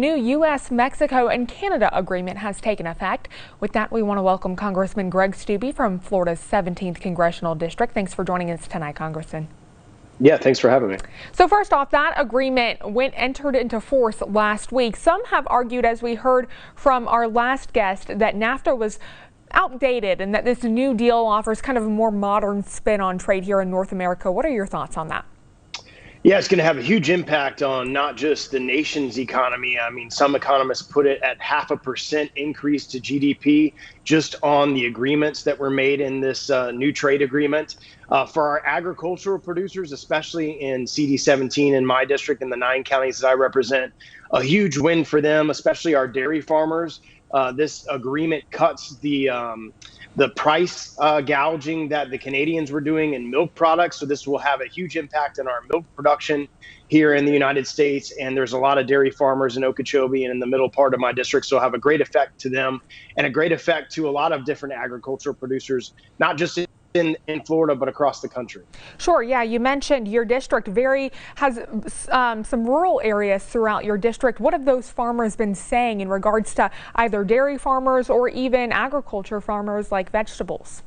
New U.S., Mexico, and Canada agreement has taken effect. With that, we want to welcome Congressman Greg Steube from Florida's 17th Congressional District. Thanks for joining us tonight, Congressman. Yeah, thanks for having me. So first off, that agreement entered into force last week. Some have argued, as we heard from our last guest, that NAFTA was outdated and that this new deal offers kind of a more modern spin on trade here in North America. What are your thoughts on that? Yeah, it's going to have a huge impact on not just the nation's economy. I mean, some economists put it at 0.5% increase to GDP just on the agreements that were made in this new trade agreement. For our agricultural producers, especially in CD17 in my district and the 9 counties that I represent, a huge win for them, especially our dairy farmers. This agreement cuts the price gouging that the Canadians were doing in milk products. So this will have a huge impact on our milk production here in the United States. And there's a lot of dairy farmers in Okeechobee and in the middle part of my district. So it'll have a great effect to them and a great effect to a lot of different agricultural producers, not just in Florida, but across the country. Sure. Yeah. You mentioned your district has some rural areas throughout your district. What have those farmers been saying in regards to either dairy farmers or even agriculture farmers like vegetables?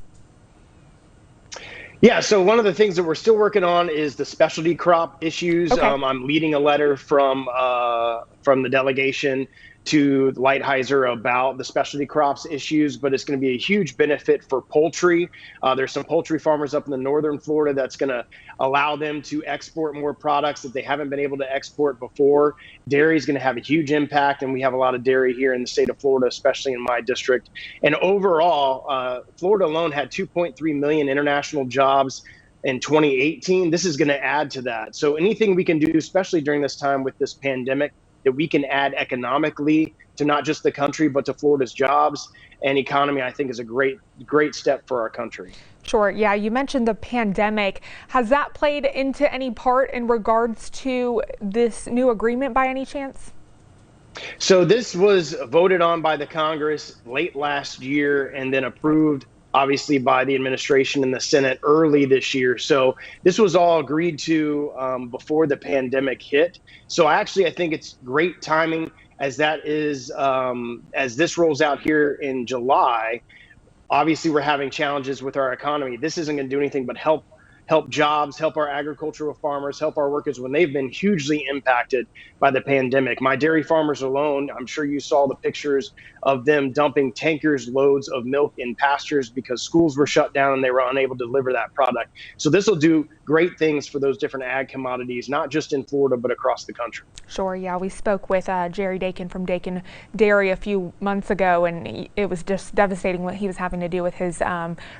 Yeah, so one of the things that we're still working on is the specialty crop issues. Okay. I'm leading a letter from the delegation to Lighthizer about the specialty crops issues, but it's going to be a huge benefit for poultry. There's some poultry farmers up in the northern Florida that's going to allow them to export more products that they haven't been able to export before. Dairy is going to have a huge impact, and we have a lot of dairy here in the state of Florida, especially in my district. And overall, Florida alone had 2.3 million international jobs in 2018. This is going to add to that. So anything we can do, especially during this time with this pandemic, that we can add economically to not just the country, but to Florida's jobs and economy, I think is a great step for our country. Sure. Yeah, you mentioned the pandemic. Has that played into any part in regards to this new agreement by any chance? So this was voted on by the Congress late last year and then approved obviously by the administration and the Senate early this year. So this was all agreed to before the pandemic hit. So I think it's great timing as as this rolls out here in July. Obviously, we're having challenges with our economy. This isn't going to do anything but help jobs, help our agricultural farmers, help our workers when they've been hugely impacted by the pandemic. My dairy farmers alone, I'm sure you saw the pictures of them dumping tankers loads of milk in pastures because schools were shut down and they were unable to deliver that product. So this will do great things for those different ag commodities, not just in Florida, but across the country. Sure. Yeah, we spoke with Jerry Dakin from Dakin Dairy a few months ago, and it was just devastating what he was having to do with his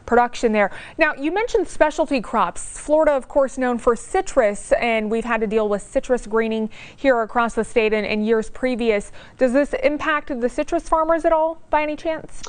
production there. Now, you mentioned specialty crops. Florida, of course, known for citrus, and we've had to deal with citrus greening here across the state in years previous. Does this impact the citrus farmers at all by any chance?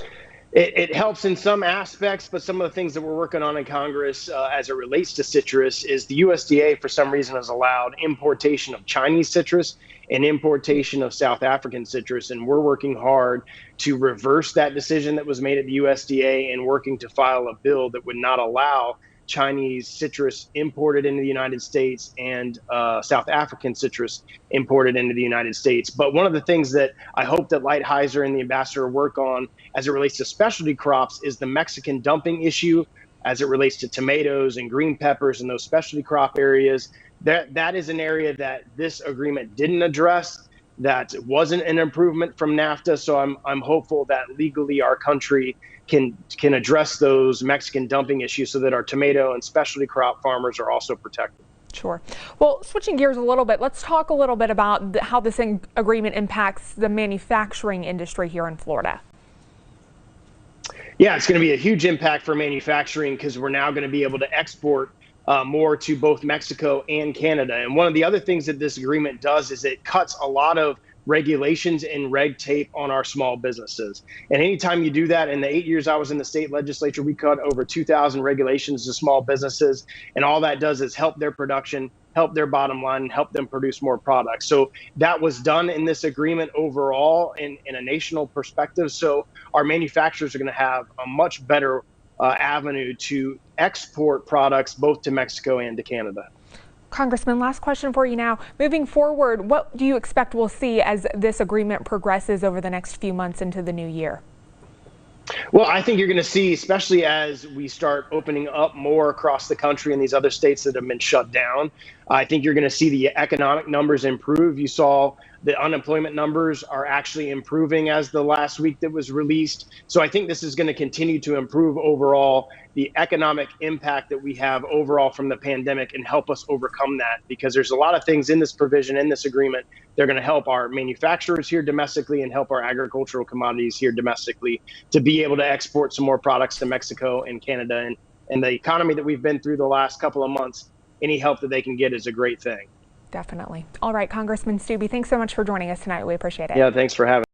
It helps in some aspects, but some of the things that we're working on in Congress as it relates to citrus is the USDA, for some reason, has allowed importation of Chinese citrus and importation of South African citrus. And we're working hard to reverse that decision that was made at the USDA and working to file a bill that would not allow Chinese citrus imported into the United States and South African citrus imported into the United States. But one of the things that I hope that Lighthizer and the ambassador work on as it relates to specialty crops is the Mexican dumping issue as it relates to tomatoes and green peppers and those specialty crop areas. That is an area that this agreement didn't address. That wasn't an improvement from NAFTA. So I'm hopeful that legally our country can address those Mexican dumping issues so that our tomato and specialty crop farmers are also protected. Sure. Well, switching gears a little bit, let's talk a little bit about how this agreement impacts the manufacturing industry here in Florida. Yeah, it's going to be a huge impact for manufacturing because we're now going to be able to export more to both Mexico and Canada. And one of the other things that this agreement does is it cuts a lot of regulations and red tape on our small businesses. And anytime you do that, in the 8 years I was in the state legislature, we cut over 2,000 regulations to small businesses. And all that does is help their production, help their bottom line, and help them produce more products. So that was done in this agreement overall in a national perspective. So our manufacturers are going to have a much better avenue to export products both to Mexico and to Canada. Congressman, last question for you now. Moving forward, what do you expect we'll see as this agreement progresses over the next few months into the new year? Well, I think you're going to see, especially as we start opening up more across the country in these other states that have been shut down, I think you're going to see the economic numbers improve. You saw the unemployment numbers are actually improving as the last week that was released. So I think this is going to continue to improve overall the economic impact that we have overall from the pandemic and help us overcome that, because there's a lot of things in this provision, in this agreement, they're going to help our manufacturers here domestically and help our agricultural commodities here domestically to be able to export some more products to Mexico and Canada. And the economy that we've been through the last couple of months, any help that they can get is a great thing. Definitely. All right, Congressman Steube, thanks so much for joining us tonight. We appreciate it. Yeah, thanks for having me.